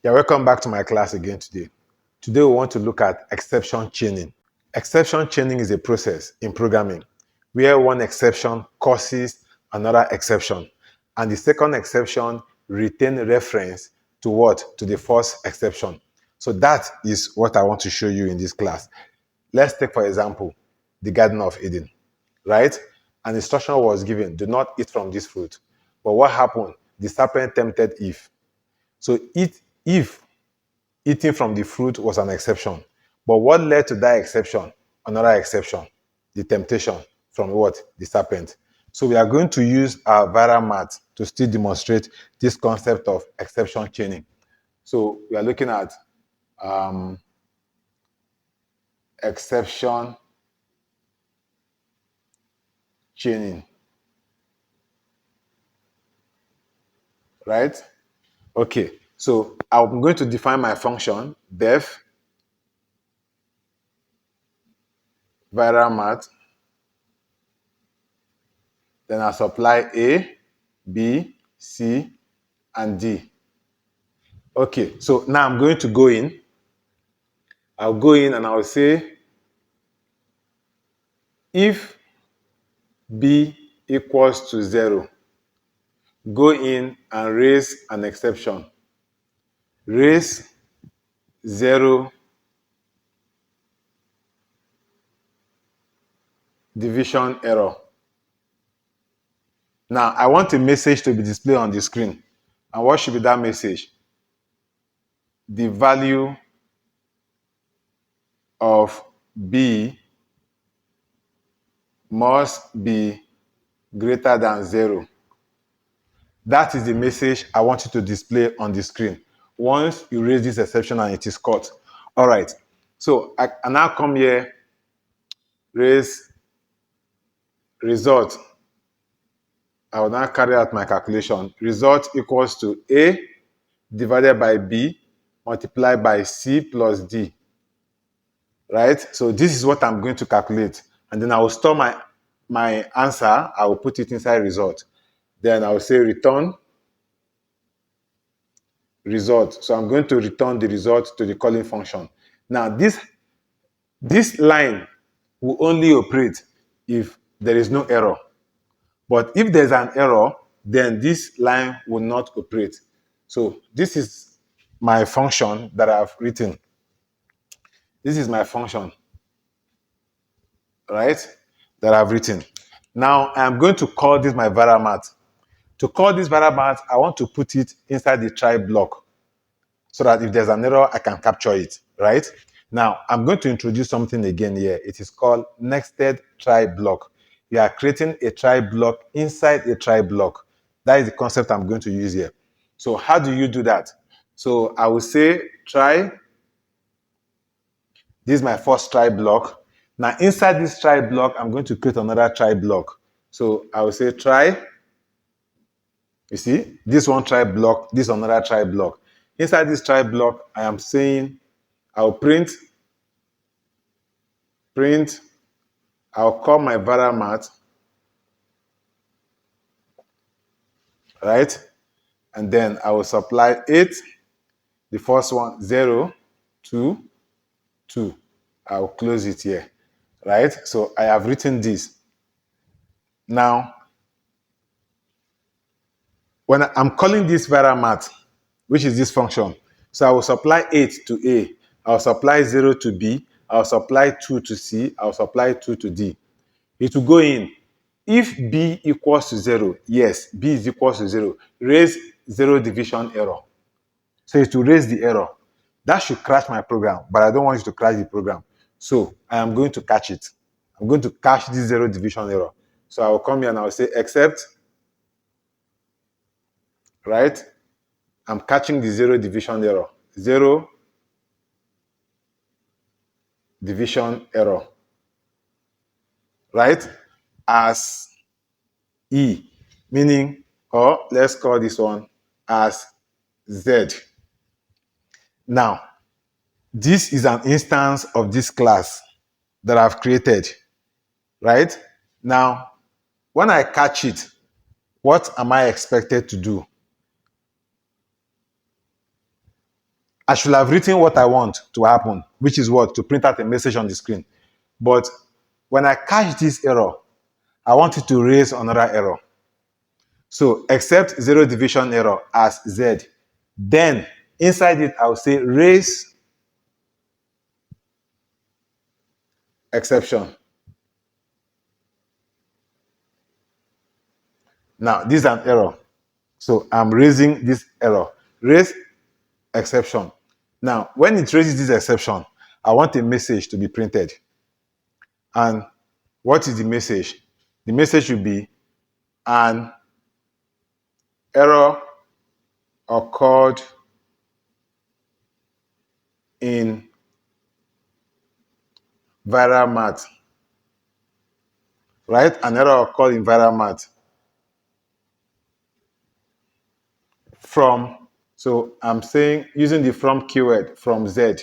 Yeah, welcome back to my class again today. Today we want to look at exception chaining. Exception chaining is a process in programming where one exception causes another exception, and the second exception retain reference to what? To the first exception. So that is what I want to show you in this class. Let's take, for example, the Garden of Eden, right? An instruction was given, do not eat from this fruit. But what happened? The serpent tempted Eve. So Eve eating from the fruit was an exception. But what led to that exception? Another exception, the temptation from what? The serpent. So we are going to use our viral math to still demonstrate this concept of exception chaining. So we are looking at exception chaining, right? Okay, so I'm going to define my function, def viral math. Then I supply A, B, C, and D. Okay, so now I'm going to go in. I'll go in and I'll say if B equals to 0, go in and raise an exception. Raise 0 division error. Now, I want a message to be displayed on the screen. And what should be that message? The value of B must be greater than 0. That is the message I want you to display on the screen. Once you raise this exception and it is caught. All right. So I now come here, raise result. I will now carry out my calculation. Result equals to A divided by B multiplied by C plus D. Right? So this is what I'm going to calculate. And then I will store my answer. I will put it inside result. Then I will say return result. So I'm going to return the result to the calling function. Now this line will only operate if there is no error. But if there's an error, then this line will not operate. So this is my function that I've written. This is my function, right? That I've written. Now I'm going to call this my var math. To call this var math, I want to put it inside the try block so that if there's an error, I can capture it, right? Now I'm going to introduce something again here. It is called nested try block. You are creating a try block inside a try block. That is the concept I'm going to use here. So how do you do that? So I will say try. This is my first try block. Now inside this try block, I'm going to create another try block. So I will say try. You see, this one try block, this another try block. Inside this try block, I am saying I'll print, I'll call my var math, right? And then I will supply 8, the first one, 0, 2, 2. I'll close it here, right? So I have written this. Now, when I'm calling this var math, which is this function, so I will supply 8 to A, I'll supply 0 to B, I'll supply 2 to C, I'll supply 2 to D. It will go in. If B equals to 0, yes, B is equals to 0, raise 0 division error. So it will raise the error. That should crash my program, but I don't want you to crash the program. So I am going to catch it. I'm going to catch this 0 division error. So I will come here and I will say except, right? I'm catching the 0 division error. 0 division error, right? As E, meaning, or let's call this one as Z. Now, this is an instance of this class that I've created, right? Now, when I catch it, what am I expected to do? I should have written what I want to happen, which is what? To print out a message on the screen. But when I catch this error, I want it to raise another error. So accept zero division error as Z. Then inside it, I'll say raise exception. Now, this is an error. So I'm raising this error. Raise exception. Now, when it raises this exception, I want a message to be printed. And what is the message? The message should be an error occurred in ViraMath. Right? An error occurred in ViraMath. From, so I'm saying using the from keyword from Z,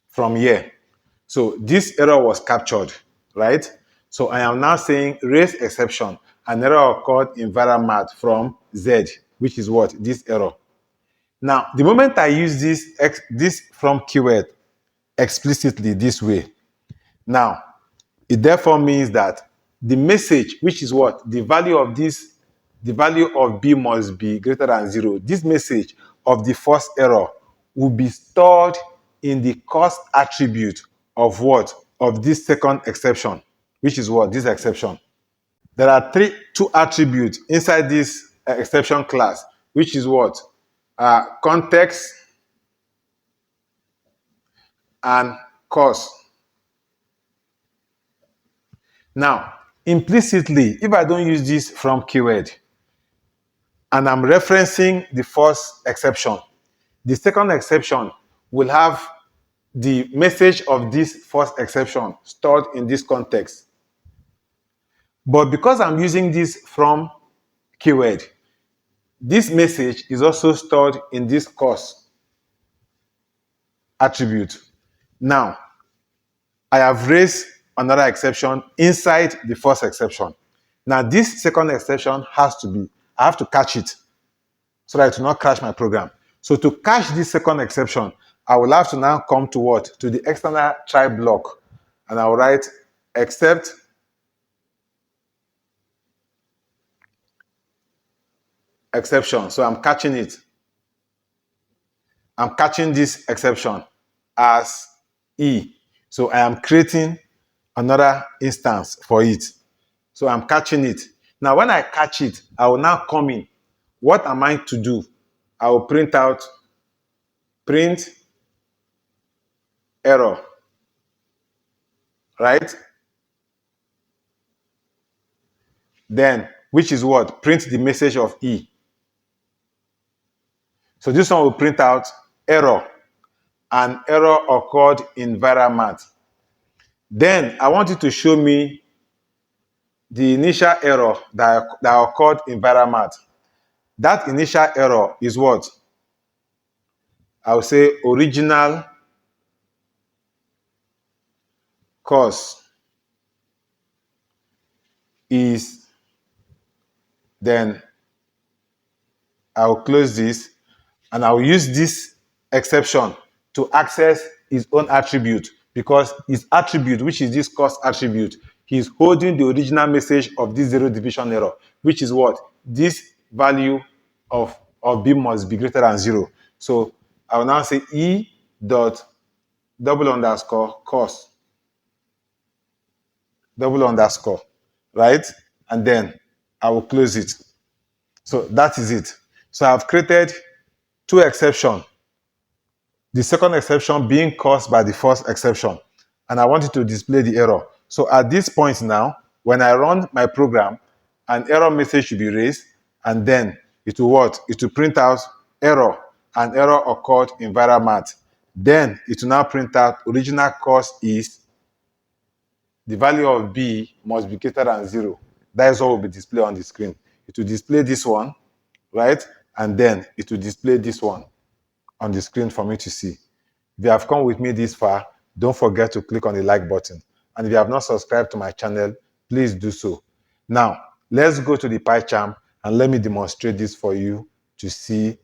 from here. So this error was captured, right? So I am now saying raise exception. An error occurred in ViraMath from Z, which is what? This error. Now, the moment I use this from keyword explicitly this way, now, it therefore means that the message, which is what? The value of this, the value of B must be greater than 0. This message of the first error will be stored in the cost attribute of what? Of this second exception, which is what? This exception. There are two attributes inside this exception class, which is what? Context and cost. Now, implicitly, if I don't use this from keyword, and I'm referencing the first exception, the second exception will have the message of this first exception stored in this context. But because I'm using this from keyword, this message is also stored in this cost attribute. Now, I have raised another exception inside the first exception. Now, this second exception has to be, I have to catch it so that it will not crash my program. So to catch this second exception, I will have to now come to what? To the external try block. And I will write except exception. So I'm catching it. I'm catching this exception as E. So I am creating another instance for it. So I'm catching it. Now, when I catch it, I will now come in. What am I to do? I will print out print error, right? Then, which is what? Print the message of E. So this one will print out error. An error occurred in ViraMath. Then I want you to show me the initial error that occurred in ViraMath. That initial error is what? I will say original cost is, then I will close this and I will use this exception to access his own attribute, because his attribute, which is this cost attribute, he's holding the original message of this zero division error, which is what? This value of B must be greater than 0. So I will now say E dot double underscore cost, double underscore, right? And then I will close it. So that is it. So I've created two exceptions. The second exception being caused by the first exception. And I want it to display the error. So at this point now, when I run my program, an error message should be raised, and then it will what? It will print out error. An error occurred in ViraMath. Then it will now print out original cost is, the value of B must be greater than 0. That is what will be displayed on the screen. It will display this one, right? And then it will display this one on the screen for me to see. If you have come with me this far, don't forget to click on the like button. And if you have not subscribed to my channel, please do so. Now, let's go to the PyCharm and let me demonstrate this for you to see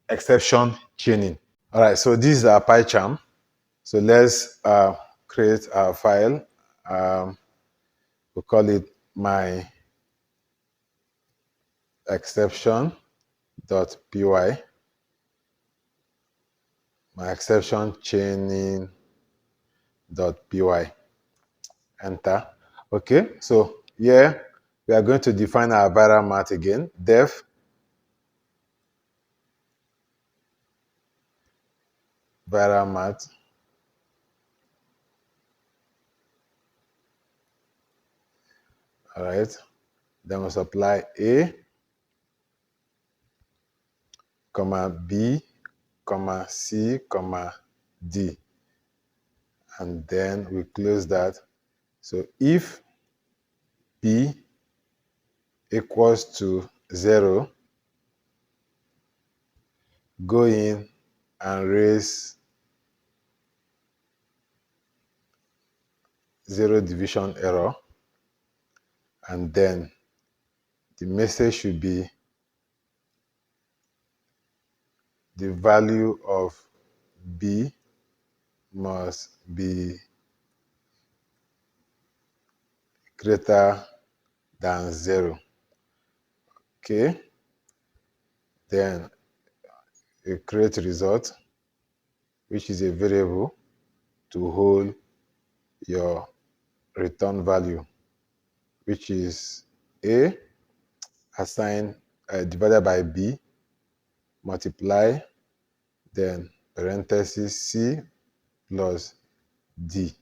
exception chaining. All right, so this is our PyCharm. So let's create our file. We'll call it my exception.py, my exception chaining.py. Enter. Okay, so here we are going to define our viral math again. Def viral math. All right, then we'll supply A, comma B, comma C, comma D, and then we close that. So if B equals to 0, go in and raise 0 division error, and then the message should be the value of B must be greater than 0. Okay, then you create result, which is a variable to hold your return value, which is A assigned divided by B, multiply, then parenthesis C plus D,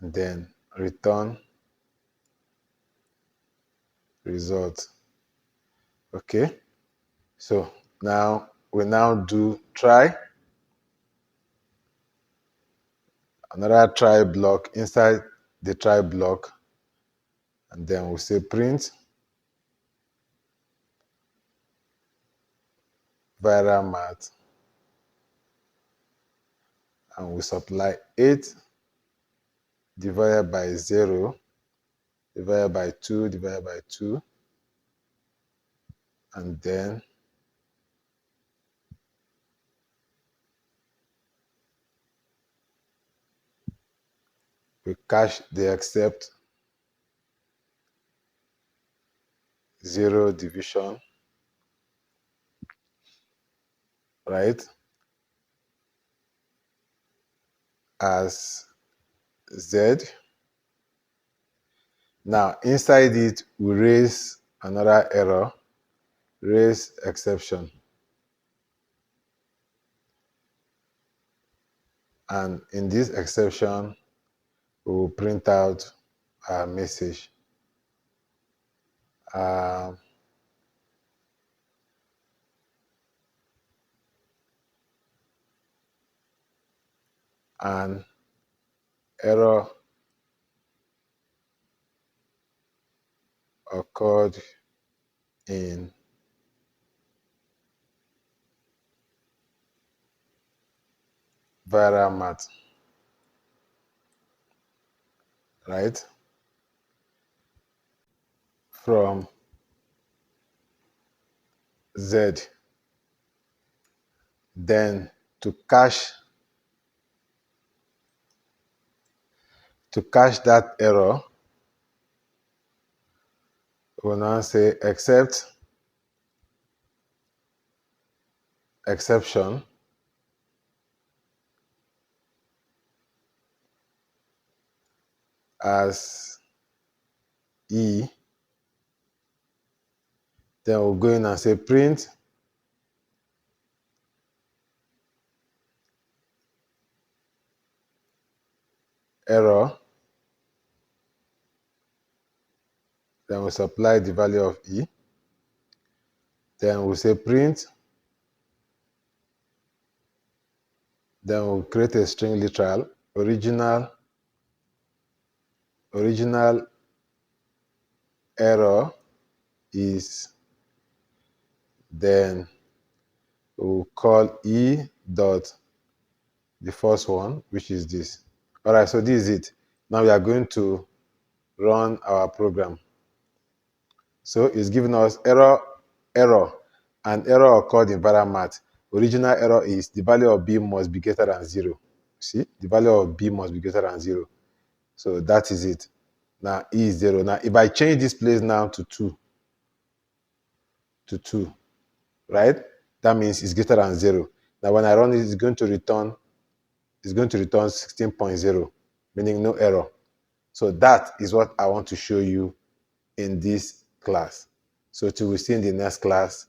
and then return result. Okay, so now we now do try, another try block inside the try block, and then we'll say print viral math, and we supply 8 divided by 0 divided by 2 divided by 2, and then we cache the except 0 division, right, as Z. Now inside it we raise another error, raise exception, and in this exception we will print out our message. An error occurred in viral math, right, from Z. Then to cache that error, we'll now say except exception as E. Then we'll go in and say print error. Then we'll supply the value of E. Then we'll say print. Then we'll create a string literal, original error is, then we'll call E dot the first one, which is this. All right, so this is it. Now we are going to run our program. So it's giving us error, an error occurred in viral math. original error is the value of b must be greater than 0. See, the value of b must be greater than 0. So that is it. Now e is 0. Now if I change this place now to 2, right? That means it's greater than 0. Now when I run it, it's going to return 16.0, meaning no error. So that is what I want to show you in this class. So till we see in the next class,